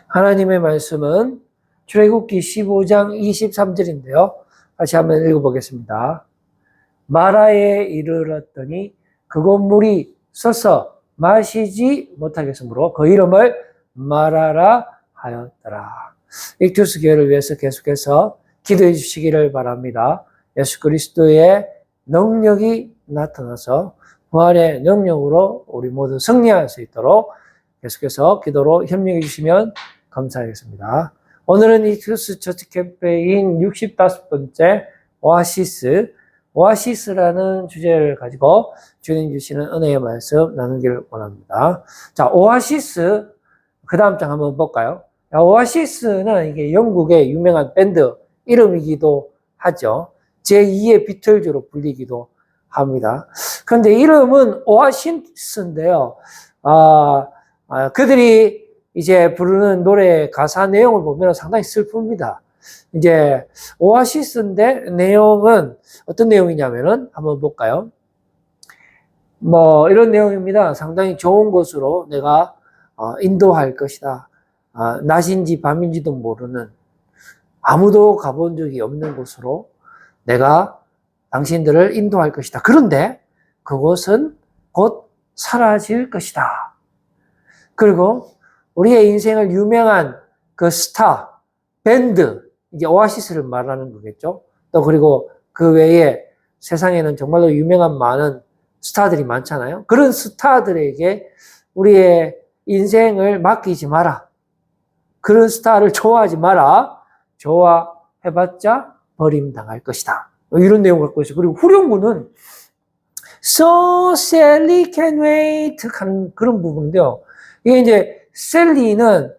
하나님의 말씀은 출애굽기 15장 23절인데요. 다시 한번 읽어보겠습니다. 마라에 이르렀더니 그곳 물이 서서 마시지 못하겠으므로 그 이름을 마라라 하였더라. 익투스 교회를 위해서 계속해서 기도해 주시기를 바랍니다. 예수 그리스도의 능력이 나타나서 부활의 능력으로 우리 모두 승리할 수 있도록 계속해서 기도로 협력해 주시면 감사하겠습니다. 오늘은 익투스 처치 캠페인 65번째 오아시스라는 주제를 가지고 주님 주시는 은혜의 말씀 나누기를 원합니다. 자, 오아시스 그 다음 장 한번 볼까요? 오아시스는 이게 영국의 유명한 밴드 이름이기도 하죠. 제2의 비틀즈로 불리기도 합니다. 그런데 이름은 오아시스인데요. 그들이 이제 부르는 노래 가사 내용을 보면 상당히 슬픕니다. 이제 오아시스인데 내용은 어떤 내용이냐면은 한번 볼까요? 이런 내용입니다. 상당히 좋은 곳으로 내가 인도할 것이다. 낮인지 밤인지도 모르는 아무도 가본 적이 없는 곳으로 내가 당신들을 인도할 것이다. 그런데 그곳은 곧 사라질 것이다. 그리고 우리의 인생을 유명한 그 스타, 밴드, 이제 오아시스를 말하는 거겠죠. 또 그리고 그 외에 세상에는 정말로 유명한 많은 스타들이 많잖아요. 그런 스타들에게 우리의 인생을 맡기지 마라. 그런 스타를 좋아하지 마라. 좋아해봤자 버림당할 것이다. 이런 내용을 갖고 있어요. 그리고 후렴구는 So Sally can wait 하는 그런 부분인데요. 이게 이제 셀리는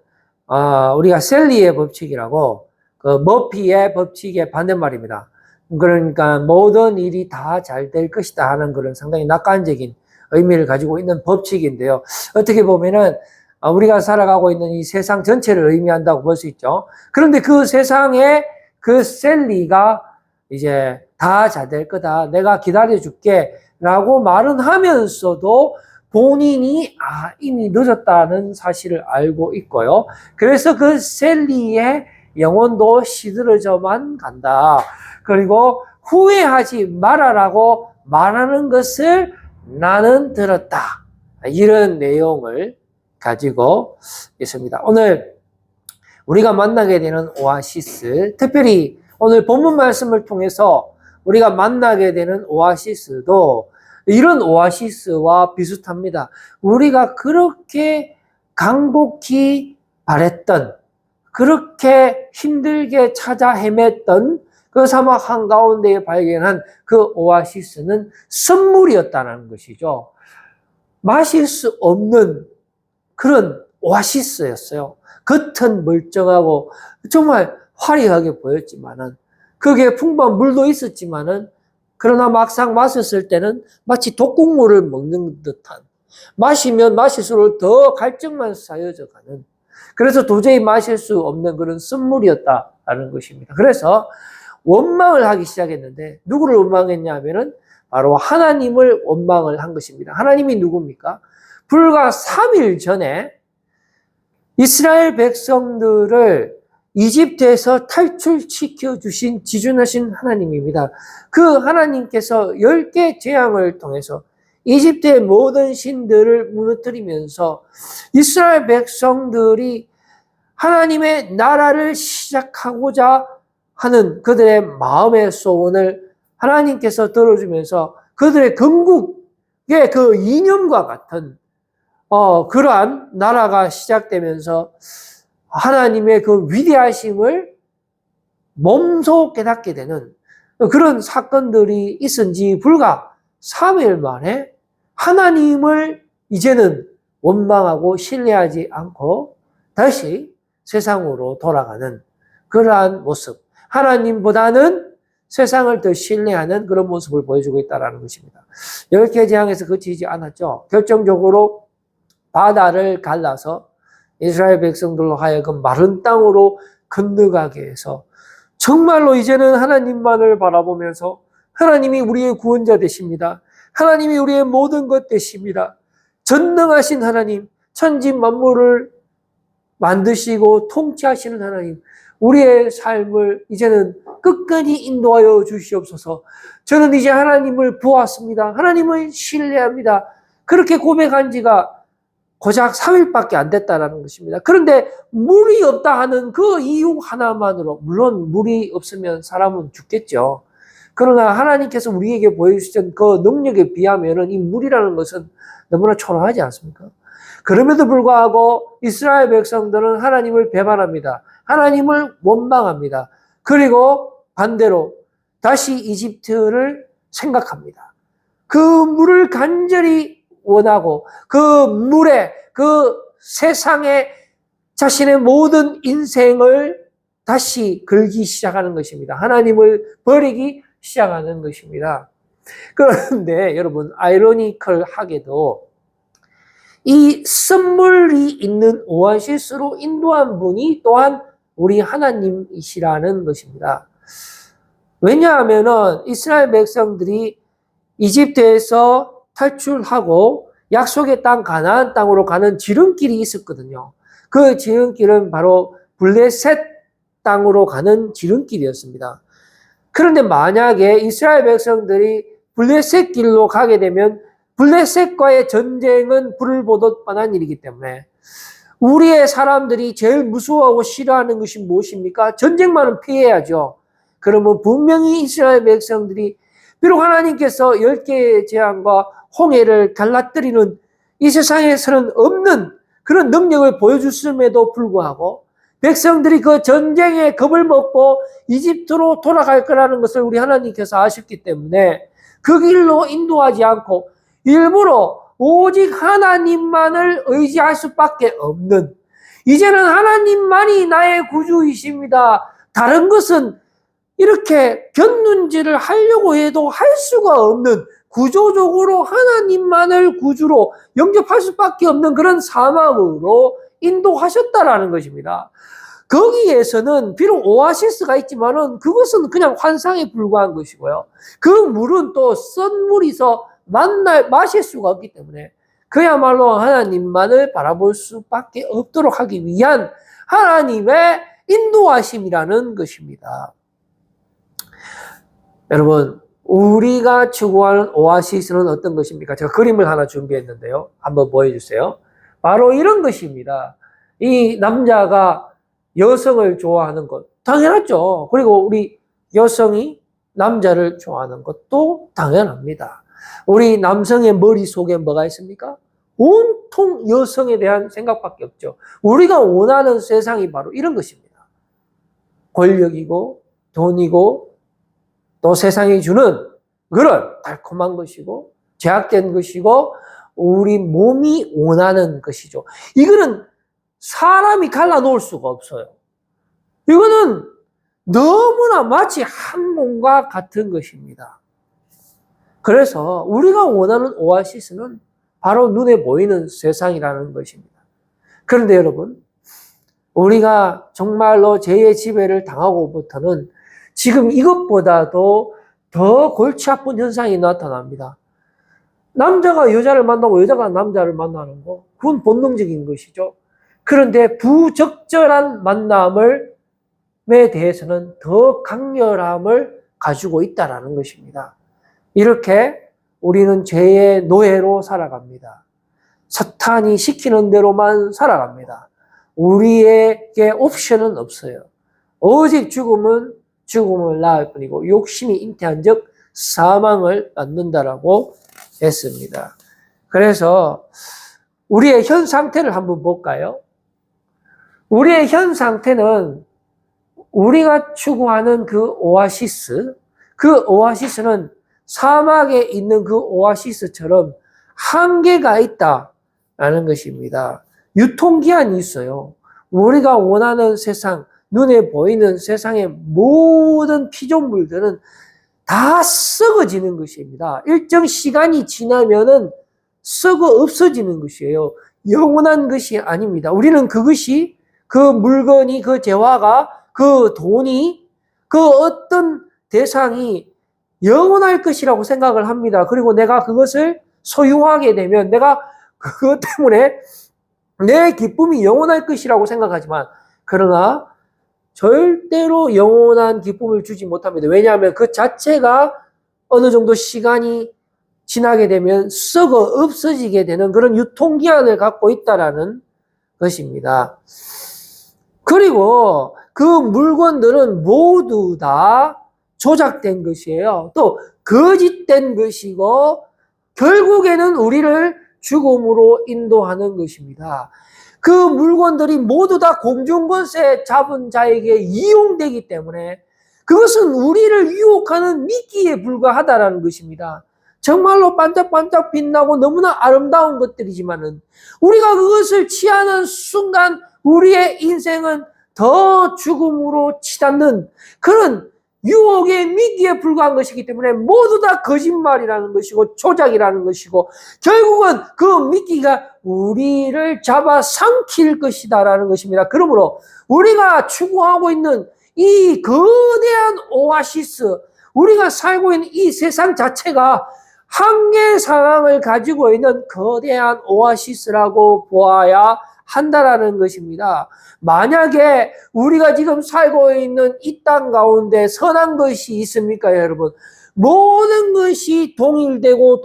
우리가 셀리의 법칙이라고 그 머피의 법칙의 반대말입니다. 그러니까 모든 일이 다 잘 될 것이다 하는 그런 상당히 낙관적인 의미를 가지고 있는 법칙인데요. 어떻게 보면은 우리가 살아가고 있는 이 세상 전체를 의미한다고 볼 수 있죠. 그런데 그 세상에 그 셀리가 이제 다 잘 될 거다. 내가 기다려줄게 라고 말은 하면서도 본인이 이미 늦었다는 사실을 알고 있고요. 그래서 그 셀리의 영혼도 시들어져만 간다. 그리고 후회하지 말아라고 말하는 것을 나는 들었다. 이런 내용을 가지고 있습니다. 오늘 우리가 만나게 되는 오아시스, 특별히 오늘 본문 말씀을 통해서 우리가 만나게 되는 오아시스도 이런 오아시스와 비슷합니다. 우리가 그렇게 간곡히 바랬던, 그렇게 힘들게 찾아 헤맸던 그 사막 한가운데에 발견한 그 오아시스는 선물이었다는 것이죠. 마실 수 없는 그런 오아시스였어요. 겉은 멀쩡하고 정말 화려하게 보였지만은 거기에 풍부한 물도 있었지만은 그러나 막상 마셨을 때는 마치 독국물을 먹는 듯한 마시면 마실수록 더 갈증만 쌓여져 가는 그래서 도저히 마실 수 없는 그런 선물이었다라는 것입니다. 그래서 원망을 하기 시작했는데 누구를 원망했냐 하면은 바로 하나님을 원망을 한 것입니다. 하나님이 누굽니까? 불과 3일 전에 이스라엘 백성들을 이집트에서 탈출시켜 주신 지존하신 하나님입니다. 그 하나님께서 10개 재앙을 통해서 이집트의 모든 신들을 무너뜨리면서 이스라엘 백성들이 하나님의 나라를 시작하고자 하는 그들의 마음의 소원을 하나님께서 들어주면서 그들의 건국의 그 이념과 같은 그러한 나라가 시작되면서 하나님의 그 위대하심을 몸소 깨닫게 되는 그런 사건들이 있은 지 불과 3일 만에 하나님을 이제는 원망하고 신뢰하지 않고 다시 세상으로 돌아가는 그러한 모습. 하나님보다는 세상을 더 신뢰하는 그런 모습을 보여주고 있다는 것입니다. 10개 재앙에서 그치지 않았죠. 결정적으로 바다를 갈라서 이스라엘 백성들로 하여금 마른 땅으로 건너가게 해서 정말로 이제는 하나님만을 바라보면서 하나님이 우리의 구원자 되십니다. 하나님이 우리의 모든 것 되십니다. 전능하신 하나님, 천지 만물을 만드시고 통치하시는 하나님, 우리의 삶을 이제는 끝까지 인도하여 주시옵소서. 저는 이제 하나님을 보았습니다. 하나님을 신뢰합니다. 그렇게 고백한 지가 고작 3일밖에 안 됐다라는 것입니다. 그런데 물이 없다 하는 그 이유 하나만으로, 물론 물이 없으면 사람은 죽겠죠. 그러나 하나님께서 우리에게 보여주신 그 능력에 비하면 이 물이라는 것은 너무나 초라하지 않습니까? 그럼에도 불구하고 이스라엘 백성들은 하나님을 배반합니다. 하나님을 원망합니다. 그리고 반대로 다시 이집트를 생각합니다. 그 물을 간절히 원하고 그 물에, 그 세상에 자신의 모든 인생을 다시 걸기 시작하는 것입니다. 하나님을 버리기 시작하는 것입니다. 그런데 여러분, 아이러니컬하게도 이 썸물이 있는 오아시스로 인도한 분이 또한 우리 하나님이시라는 것입니다. 왜냐하면 이스라엘 백성들이 이집트에서 탈출하고 약속의 땅 가나안 땅으로 가는 지름길이 있었거든요. 그 지름길은 바로 블레셋 땅으로 가는 지름길이었습니다. 그런데 만약에 이스라엘 백성들이 블레셋 길로 가게 되면 블레셋과의 전쟁은 불을 보듯 뻔한 일이기 때문에 우리의 사람들이 제일 무서워하고 싫어하는 것이 무엇입니까? 전쟁만은 피해야죠. 그러면 분명히 이스라엘 백성들이 비록 하나님께서 10개의 재앙과 홍해를 갈라뜨리는 이 세상에서는 없는 그런 능력을 보여줬음에도 불구하고 백성들이 그 전쟁에 겁을 먹고 이집트로 돌아갈 거라는 것을 우리 하나님께서 아셨기 때문에 그 길로 인도하지 않고 일부러 오직 하나님만을 의지할 수밖에 없는, 이제는 하나님만이 나의 구주이십니다. 다른 것은 이렇게 견눈질을 하려고 해도 할 수가 없는, 구조적으로 하나님만을 구주로 영접할 수밖에 없는 그런 사막으로 인도하셨다라는 것입니다. 거기에서는 비록 오아시스가 있지만은 그것은 그냥 환상에 불과한 것이고요. 그 물은 또 썬물이서 마실 수가 없기 때문에 그야말로 하나님만을 바라볼 수밖에 없도록 하기 위한 하나님의 인도하심이라는 것입니다. 여러분, 우리가 추구하는 오아시스는 어떤 것입니까? 제가 그림을 하나 준비했는데요. 한번 보여주세요. 바로 이런 것입니다. 이 남자가 여성을 좋아하는 것, 당연하죠. 그리고 우리 여성이 남자를 좋아하는 것도 당연합니다. 우리 남성의 머릿속에 뭐가 있습니까? 온통 여성에 대한 생각밖에 없죠. 우리가 원하는 세상이 바로 이런 것입니다. 권력이고 돈이고 또 세상이 주는 그런 달콤한 것이고 제약된 것이고 우리 몸이 원하는 것이죠. 이거는 사람이 갈라놓을 수가 없어요. 이거는 너무나 마치 한 몸과 같은 것입니다. 그래서 우리가 원하는 오아시스는 바로 눈에 보이는 세상이라는 것입니다. 그런데 여러분, 우리가 정말로 죄의 지배를 당하고부터는 지금 이것보다도 더 골치 아픈 현상이 나타납니다. 남자가 여자를 만나고 여자가 남자를 만나는 거, 그건 본능적인 것이죠. 그런데 부적절한 만남에 대해서는 더 강렬함을 가지고 있다는 것입니다. 이렇게 우리는 죄의 노예로 살아갑니다. 사탄이 시키는 대로만 살아갑니다. 우리에게 옵션은 없어요. 오직 죽음은 죽음을 낳을 뿐이고 욕심이 잉태한 즉 사망을 낳는다라고 했습니다. 그래서 우리의 현 상태를 한번 볼까요? 우리의 현 상태는 우리가 추구하는 그 오아시스는 사막에 있는 그 오아시스처럼 한계가 있다라는 것입니다. 유통기한이 있어요. 우리가 원하는 세상, 눈에 보이는 세상의 모든 피조물들은 다 썩어지는 것입니다. 일정 시간이 지나면은 썩어 없어지는 것이에요. 영원한 것이 아닙니다. 우리는 그것이, 그 물건이, 그 재화가, 그 돈이, 그 어떤 대상이 영원할 것이라고 생각을 합니다. 그리고 내가 그것을 소유하게 되면 내가 그것 때문에 내 기쁨이 영원할 것이라고 생각하지만 그러나 절대로 영원한 기쁨을 주지 못합니다. 왜냐하면 그 자체가 어느 정도 시간이 지나게 되면 썩어 없어지게 되는 그런 유통기한을 갖고 있다라는 것입니다. 그리고 그 물건들은 모두 다 조작된 것이에요. 또 거짓된 것이고 결국에는 우리를 죽음으로 인도하는 것입니다. 그 물건들이 모두 다 공중권세 잡은 자에게 이용되기 때문에 그것은 우리를 유혹하는 미끼에 불과하다라는 것입니다. 정말로 반짝반짝 빛나고 너무나 아름다운 것들이지만은 우리가 그것을 취하는 순간 우리의 인생은 더 죽음으로 치닫는 그런 유혹의 미끼에 불과한 것이기 때문에 모두 다 거짓말이라는 것이고 조작이라는 것이고 결국은 그 미끼가 우리를 잡아 삼킬 것이다라는 것입니다. 그러므로 우리가 추구하고 있는 이 거대한 오아시스, 우리가 살고 있는 이 세상 자체가 한계 상황을 가지고 있는 거대한 오아시스라고 보아야 한다라는 것입니다. 만약에 우리가 지금 살고 있는 이 땅 가운데 선한 것이 있습니까, 여러분? 모든 것이 동일되고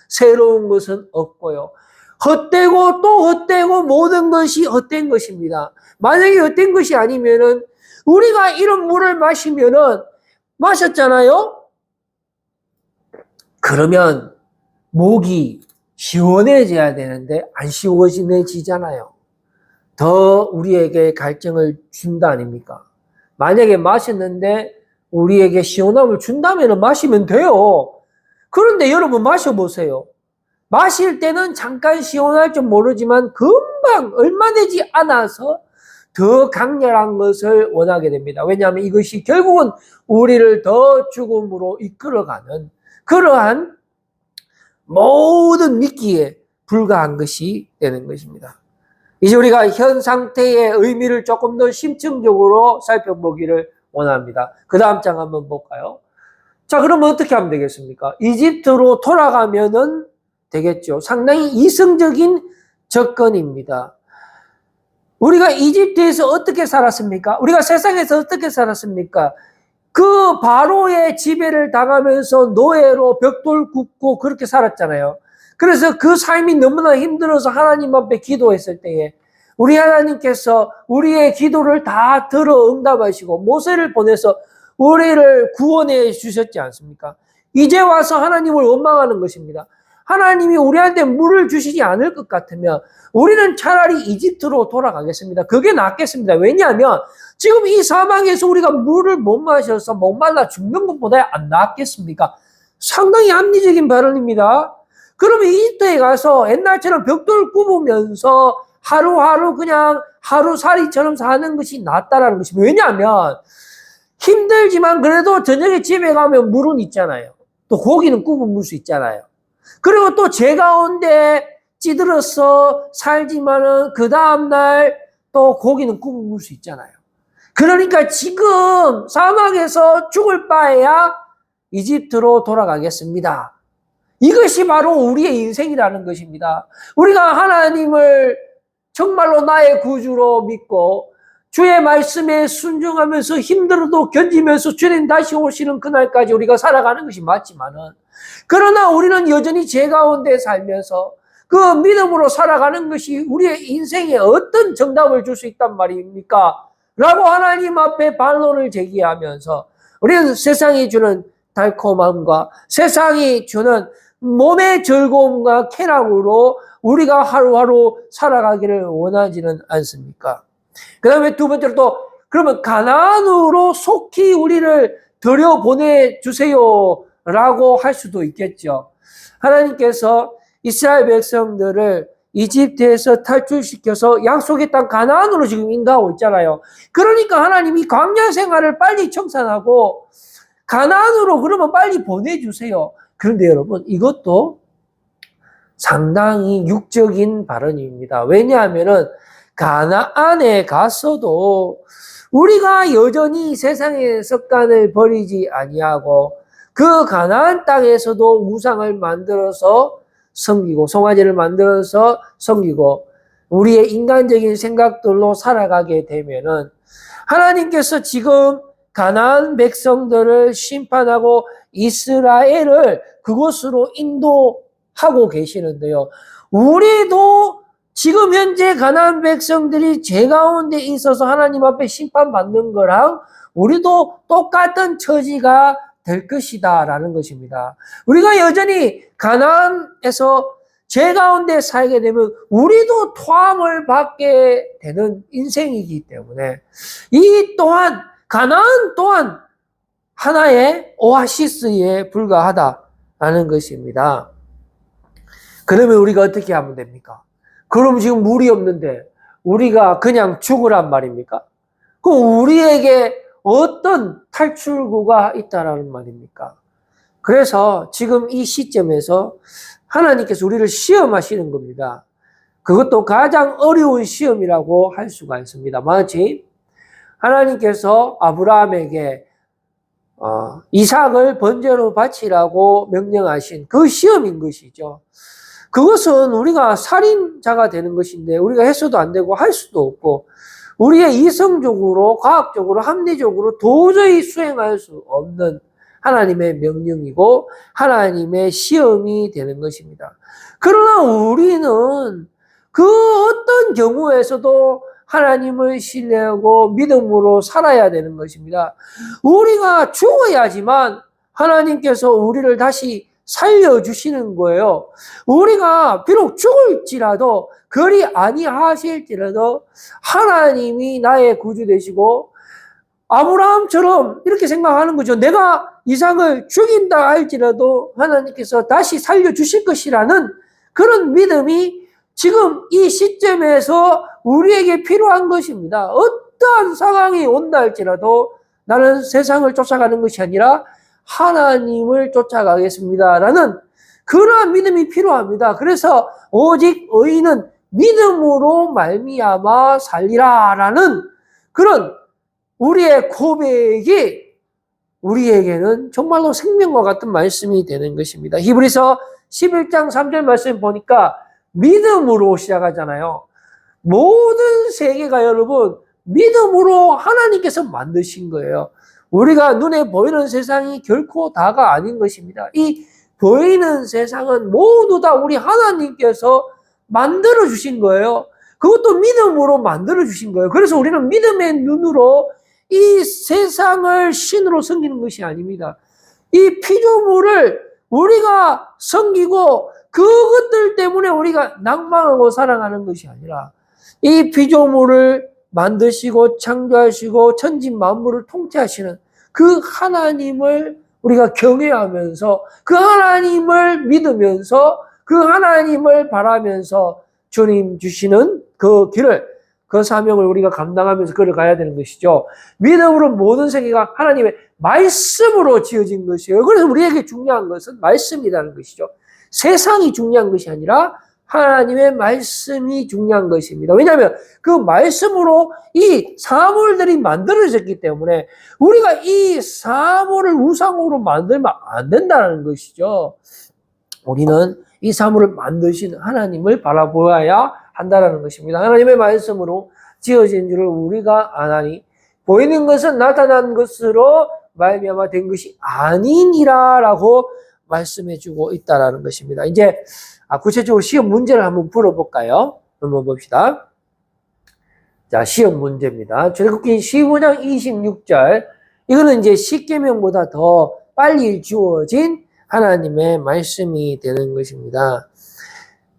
새로운 것은 없고요. 헛되고 또 헛되고 모든 것이 헛된 것입니다. 만약에 헛된 것이 아니면은 우리가 이런 물을 마셨잖아요? 그러면 목이 시원해져야 되는데 안 시원해지잖아요. 더 우리에게 갈증을 준다 아닙니까? 만약에 마셨는데 우리에게 시원함을 준다면 마시면 돼요. 그런데 여러분 마셔보세요. 마실 때는 잠깐 시원할 줄 모르지만 금방 얼마 되지 않아서 더 강렬한 것을 원하게 됩니다. 왜냐하면 이것이 결국은 우리를 더 죽음으로 이끌어가는 그러한 모든 미끼에 불과한 것이 되는 것입니다. 이제 우리가 현 상태의 의미를 조금 더 심층적으로 살펴보기를 원합니다. 그 다음 장 한번 볼까요? 자, 그러면 어떻게 하면 되겠습니까? 이집트로 돌아가면은 되겠죠. 상당히 이성적인 접근입니다. 우리가 이집트에서 어떻게 살았습니까? 우리가 세상에서 어떻게 살았습니까? 그 바로의 지배를 당하면서 노예로 벽돌 굽고 그렇게 살았잖아요. 그래서 그 삶이 너무나 힘들어서 하나님 앞에 기도했을 때에 우리 하나님께서 우리의 기도를 다 들어 응답하시고 모세를 보내서 우리를 구원해 주셨지 않습니까? 이제 와서 하나님을 원망하는 것입니다. 하나님이 우리한테 물을 주시지 않을 것 같으면 우리는 차라리 이집트로 돌아가겠습니다. 그게 낫겠습니다. 왜냐하면 지금 이 사망에서 우리가 물을 못 마셔서 목말라 죽는 것보다 안 낫겠습니까? 상당히 합리적인 발언입니다. 그러면 이집트에 가서 옛날처럼 벽돌 굽으면서 하루하루 그냥 하루살이처럼 사는 것이 낫다라는 것입니다. 왜냐하면 힘들지만 그래도 저녁에 집에 가면 물은 있잖아요. 또 고기는 굽어 먹을 수 있잖아요. 그리고 또 제 가운데 찌들어서 살지만은 그 다음날 또 고기는 굽어 먹을 수 있잖아요. 그러니까 지금 사막에서 죽을 바에야 이집트로 돌아가겠습니다. 이것이 바로 우리의 인생이라는 것입니다. 우리가 하나님을 정말로 나의 구주로 믿고 주의 말씀에 순종하면서 힘들어도 견디면서 주님 다시 오시는 그날까지 우리가 살아가는 것이 맞지만은 그러나 우리는 여전히 죄 가운데 살면서 그 믿음으로 살아가는 것이 우리의 인생에 어떤 정답을 줄 수 있단 말입니까? 라고 하나님 앞에 반론을 제기하면서 우리는 세상이 주는 달콤함과 세상이 주는 몸의 즐거움과 쾌락으로 우리가 하루하루 살아가기를 원하지는 않습니까? 그 다음에 두 번째로 또 그러면 가나안으로 속히 우리를 들여보내주세요 라고 할 수도 있겠죠. 하나님께서 이스라엘 백성들을 이집트에서 탈출시켜서 약속의 땅 가나안으로 지금 인도하고 있잖아요. 그러니까 하나님이 광야 생활을 빨리 청산하고 가나안으로 그러면 빨리 보내주세요. 그런데 여러분 이것도 상당히 육적인 발언입니다. 왜냐하면은 가나안에 갔어도 우리가 여전히 세상의 습관을 버리지 아니하고 그 가나안 땅에서도 우상을 만들어서 섬기고 송아지를 만들어서 섬기고 우리의 인간적인 생각들로 살아가게 되면은 하나님께서 지금 가나안 백성들을 심판하고 이스라엘을 그곳으로 인도하고 계시는데요. 우리도 지금 현재 가나안 백성들이 죄 가운데 있어서 하나님 앞에 심판받는 거랑 우리도 똑같은 처지가 될 것이다 라는 것입니다. 우리가 여전히 가나안에서 죄 가운데 살게 되면 우리도 토함을 받게 되는 인생이기 때문에 이 또한 가나안 또한 하나의 오아시스에 불과하다라는 것입니다. 그러면 우리가 어떻게 하면 됩니까? 그럼 지금 물이 없는데 우리가 그냥 죽으란 말입니까? 그럼 우리에게 어떤 탈출구가 있다라는 말입니까? 그래서 지금 이 시점에서 하나님께서 우리를 시험하시는 겁니다. 그것도 가장 어려운 시험이라고 할 수가 있습니다. 마치 하나님께서 아브라함에게 이삭을 번제로 바치라고 명령하신 그 시험인 것이죠. 그것은 우리가 살인자가 되는 것인데 우리가 해서도 안 되고 할 수도 없고 우리의 이성적으로 과학적으로 합리적으로 도저히 수행할 수 없는 하나님의 명령이고 하나님의 시험이 되는 것입니다. 그러나 우리는 그 어떤 경우에서도 하나님을 신뢰하고 믿음으로 살아야 되는 것입니다. 우리가 죽어야지만 하나님께서 우리를 다시 살려주시는 거예요. 우리가 비록 죽을지라도 그리 아니하실지라도 하나님이 나의 구주 되시고 아브라함처럼 이렇게 생각하는 거죠. 내가 이삭을 죽인다 할지라도 하나님께서 다시 살려주실 것이라는 그런 믿음이 지금 이 시점에서 우리에게 필요한 것입니다. 어떠한 상황이 온다 할지라도 나는 세상을 쫓아가는 것이 아니라 하나님을 쫓아가겠습니다라는 그러한 믿음이 필요합니다. 그래서 오직 의인은 믿음으로 말미암아 살리라라는 그런 우리의 고백이 우리에게는 정말로 생명과 같은 말씀이 되는 것입니다. 히브리서 11장 3절 말씀 보니까 믿음으로 시작하잖아요. 모든 세계가 여러분 믿음으로 하나님께서 만드신 거예요. 우리가 눈에 보이는 세상이 결코 다가 아닌 것입니다. 이 보이는 세상은 모두 다 우리 하나님께서 만들어 주신 거예요. 그것도 믿음으로 만들어 주신 거예요. 그래서 우리는 믿음의 눈으로 이 세상을 신으로 섬기는 것이 아닙니다. 이 피조물을 우리가 섬기고 그것들 때문에 우리가 낭망하고 살아가는 것이 아니라 이 피조물을 만드시고 창조하시고 천지 만물을 통치하시는 그 하나님을 우리가 경외하면서 그 하나님을 믿으면서 그 하나님을 바라면서 주님 주시는 그 길을 그 사명을 우리가 감당하면서 그를 가야 되는 것이죠. 믿음으로 모든 세계가 하나님의 말씀으로 지어진 것이에요. 그래서 우리에게 중요한 것은 말씀이라는 것이죠. 세상이 중요한 것이 아니라 하나님의 말씀이 중요한 것입니다. 왜냐하면 그 말씀으로 이 사물들이 만들어졌기 때문에 우리가 이 사물을 우상으로 만들면 안 된다는 것이죠. 우리는 이 사물을 만드신 하나님을 바라보아야 한다는 것입니다. 하나님의 말씀으로 지어진 줄을 우리가 아나니 보이는 것은 나타난 것으로 말미암아 된 것이 아니니라라고 말씀해주고 있다라는 것입니다. 이제 구체적으로 시험 문제를 한번 풀어볼까요? 한번 봅시다. 자, 시험 문제입니다. 출애굽기 15장 26절. 이거는 이제 십계명보다 더 빨리 주어진 하나님의 말씀이 되는 것입니다.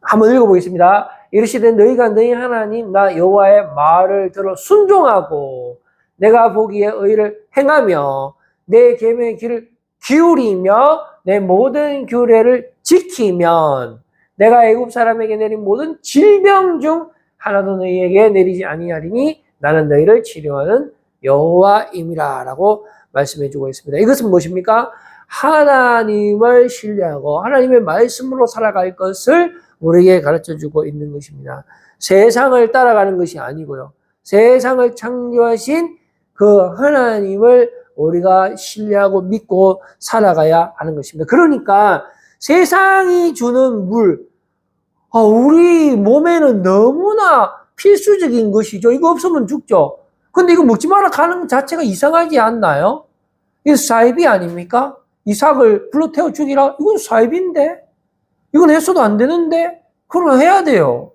한번 읽어보겠습니다. 이르시되 너희가 너희 하나님 나 여호와의 말을 들어 순종하고 내가 보기에 의를 행하며 내 계명의 길을 기울이며 내 모든 규례를 지키면 내가 애굽 사람에게 내린 모든 질병 중 하나도 너희에게 내리지 아니하리니 나는 너희를 치료하는 여호와임이라라고 말씀해 주고 있습니다. 이것은 무엇입니까? 하나님을 신뢰하고 하나님의 말씀으로 살아갈 것을 우리에게 가르쳐 주고 있는 것입니다. 세상을 따라가는 것이 아니고요. 세상을 창조하신 그 하나님을 우리가 신뢰하고 믿고 살아가야 하는 것입니다. 그러니까 세상이 주는 물, 우리 몸에는 너무나 필수적인 것이죠. 이거 없으면 죽죠. 근데 이거 먹지 마라 가는 것 자체가 이상하지 않나요? 이거 사이비 아닙니까? 이삭을 불러 태워 죽이라? 이건 사이비인데? 이건 했어도 안 되는데? 그럼 해야 돼요.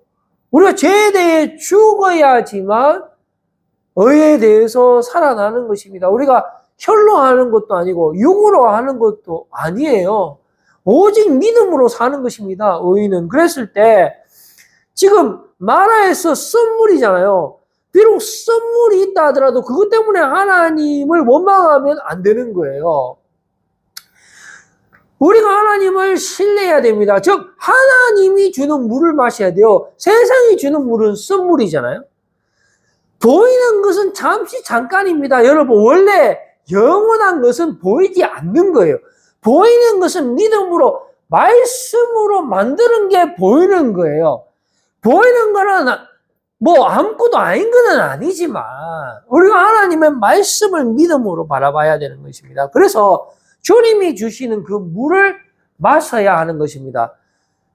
우리가 죄에 대해 죽어야지만 의에 대해서 살아나는 것입니다. 우리가 혈로 하는 것도 아니고 육으로 하는 것도 아니에요. 오직 믿음으로 사는 것입니다. 의인은. 그랬을 때 지금 만화에서 썸물이잖아요. 비록 썸물이 있다 하더라도 그것 때문에 하나님을 원망하면 안 되는 거예요. 우리가 하나님을 신뢰해야 됩니다. 즉 하나님이 주는 물을 마셔야 돼요. 세상이 주는 물은 썸물이잖아요. 보이는 것은 잠시 잠깐입니다. 여러분, 원래 영원한 것은 보이지 않는 거예요. 보이는 것은 믿음으로, 말씀으로 만드는 게 보이는 거예요. 보이는 거는 뭐 아무것도 아닌 건 아니지만 우리가 하나님의 말씀을 믿음으로 바라봐야 되는 것입니다. 그래서 주님이 주시는 그 물을 마셔야 하는 것입니다.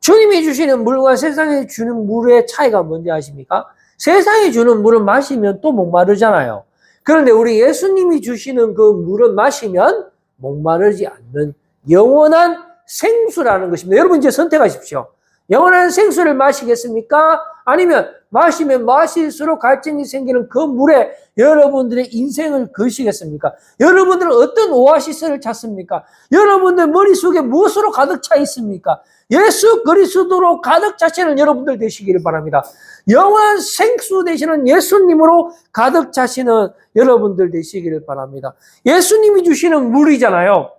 주님이 주시는 물과 세상에 주는 물의 차이가 뭔지 아십니까? 세상이 주는 물을 마시면 또 목마르잖아요. 그런데 우리 예수님이 주시는 그 물을 마시면 목마르지 않는 영원한 생수라는 것입니다. 여러분 이제 선택하십시오. 영원한 생수를 마시겠습니까? 아니면 마시면 마실수록 갈증이 생기는 그 물에 여러분들의 인생을 거시겠습니까? 여러분들은 어떤 오아시스를 찾습니까? 여러분들 머릿속에 무엇으로 가득 차 있습니까? 예수 그리스도로 가득 차시는 여러분들 되시기를 바랍니다. 영원한 생수 되시는 예수님으로 가득 차시는 여러분들 되시기를 바랍니다. 예수님이 주시는 물이잖아요.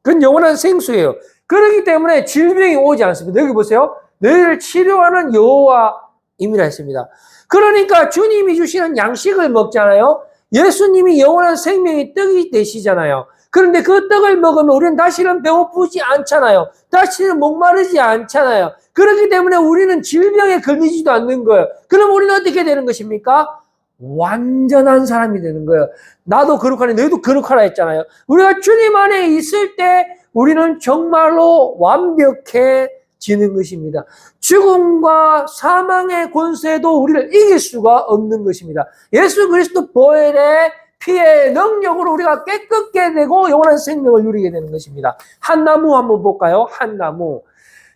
그건 영원한 생수예요. 그렇기 때문에 질병이 오지 않습니다. 여기 보세요. 너희를 치료하는 여호와임이라 했습니다. 그러니까 주님이 주시는 양식을 먹잖아요. 예수님이 영원한 생명의 떡이 되시잖아요. 그런데 그 떡을 먹으면 우리는 다시는 배고프지 않잖아요. 다시는 목마르지 않잖아요. 그렇기 때문에 우리는 질병에 걸리지도 않는 거예요. 그럼 우리는 어떻게 되는 것입니까? 완전한 사람이 되는 거예요. 나도 거룩하니 너희도 거룩하라 했잖아요. 우리가 주님 안에 있을 때 우리는 정말로 완벽해지는 것입니다. 죽음과 사망의 권세도 우리를 이길 수가 없는 것입니다. 예수 그리스도 보혈의 피의 능력으로 우리가 깨끗게 되고 영원한 생명을 누리게 되는 것입니다. 한 나무 한번 볼까요? 한 나무.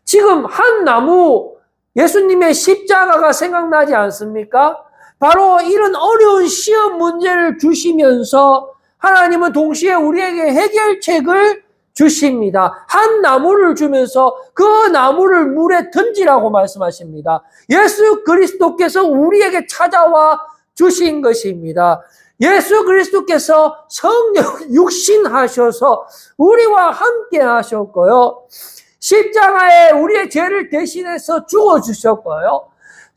지금 한 나무, 예수님의 십자가가 생각나지 않습니까? 바로 이런 어려운 시험 문제를 주시면서 하나님은 동시에 우리에게 해결책을 주십니다. 한 나무를 주면서 그 나무를 물에 던지라고 말씀하십니다. 예수 그리스도께서 우리에게 찾아와 주신 것입니다. 예수 그리스도께서 성령 육신하셔서 우리와 함께 하셨고요. 십자가에 우리의 죄를 대신해서 죽어주셨고요.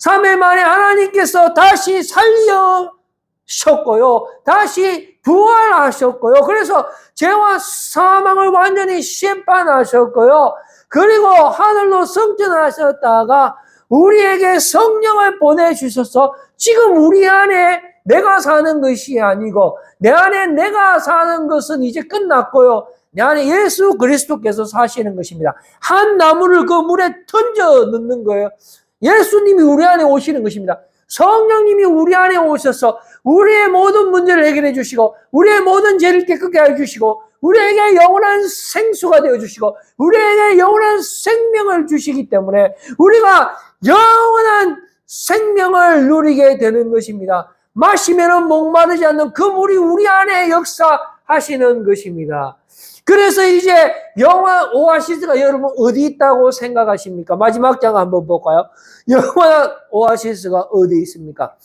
3일 만에 하나님께서 다시 살려셨고요. 다시 부활하셨고요. 그래서 죄와 사망을 완전히 심판하셨고요. 그리고 하늘로 승천하셨다가 우리에게 성령을 보내주셔서 지금 우리 안에 내가 사는 것이 아니고 내 안에 내가 사는 것은 이제 끝났고요. 내 안에 예수 그리스도께서 사시는 것입니다. 한 나무를 그 물에 던져 넣는 거예요. 예수님이 우리 안에 오시는 것입니다. 성령님이 우리 안에 오셔서 우리의 모든 문제를 해결해 주시고 우리의 모든 죄를 깨끗게 해주시고 우리에게 영원한 생수가 되어주시고 우리에게 영원한 생명을 주시기 때문에 우리가 영원한 생명을 누리게 되는 것입니다. 마시면 목마르지 않는 그 물이 우리 안에 역사하시는 것입니다. 그래서 이제 영원한 오아시스가 여러분 어디 있다고 생각하십니까? 마지막 장 한번 볼까요? 영원한 오아시스가 어디 있습니까?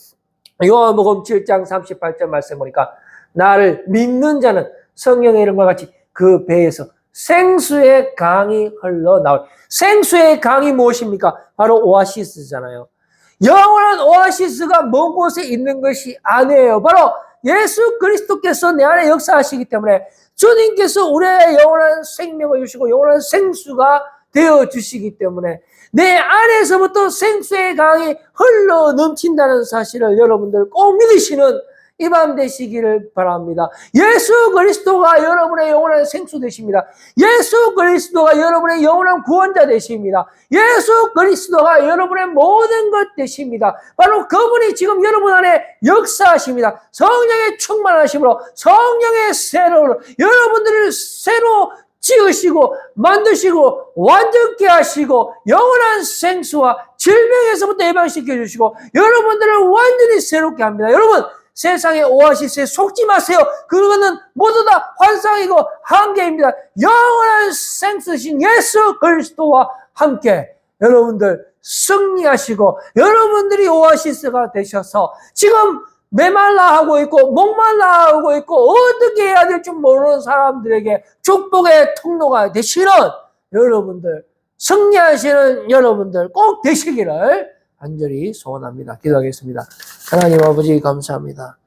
요한복음 7장 38절 말씀 보니까 나를 믿는 자는 성경의 이름과 같이 그 배에서 생수의 강이 흘러나올. 생수의 강이 무엇입니까? 바로 오아시스잖아요. 영원한 오아시스가 먼 곳에 있는 것이 아니에요. 바로 예수 그리스도께서 내 안에 역사하시기 때문에 주님께서 우리의 영원한 생명을 주시고 영원한 생수가 되어주시기 때문에 내 안에서부터 생수의 강이 흘러 넘친다는 사실을 여러분들 꼭 믿으시는 이 밤 되시기를 바랍니다. 예수 그리스도가 여러분의 영원한 생수 되십니다. 예수 그리스도가 여러분의 영원한 구원자 되십니다. 예수 그리스도가 여러분의 모든 것 되십니다. 바로 그분이 지금 여러분 안에 역사하십니다. 성령의 충만하심으로, 성령의 새로로 여러분들을 새로 지으시고 만드시고 완전케 하시고 영원한 생수와 질병에서부터 예방시켜 주시고 여러분들을 완전히 새롭게 합니다. 여러분, 세상의 오아시스에 속지 마세요. 그거는 모두 다 환상이고 한계입니다. 영원한 생수신 예수 그리스도와 함께 여러분들 승리하시고 여러분들이 오아시스가 되셔서 지금 메말라 하고 있고 목말라 하고 있고 어떻게 해야 될지 모르는 사람들에게 축복의 통로가 되시는 여러분들, 승리하시는 여러분들 꼭 되시기를 간절히 소원합니다. 기도하겠습니다. 하나님 아버지 감사합니다.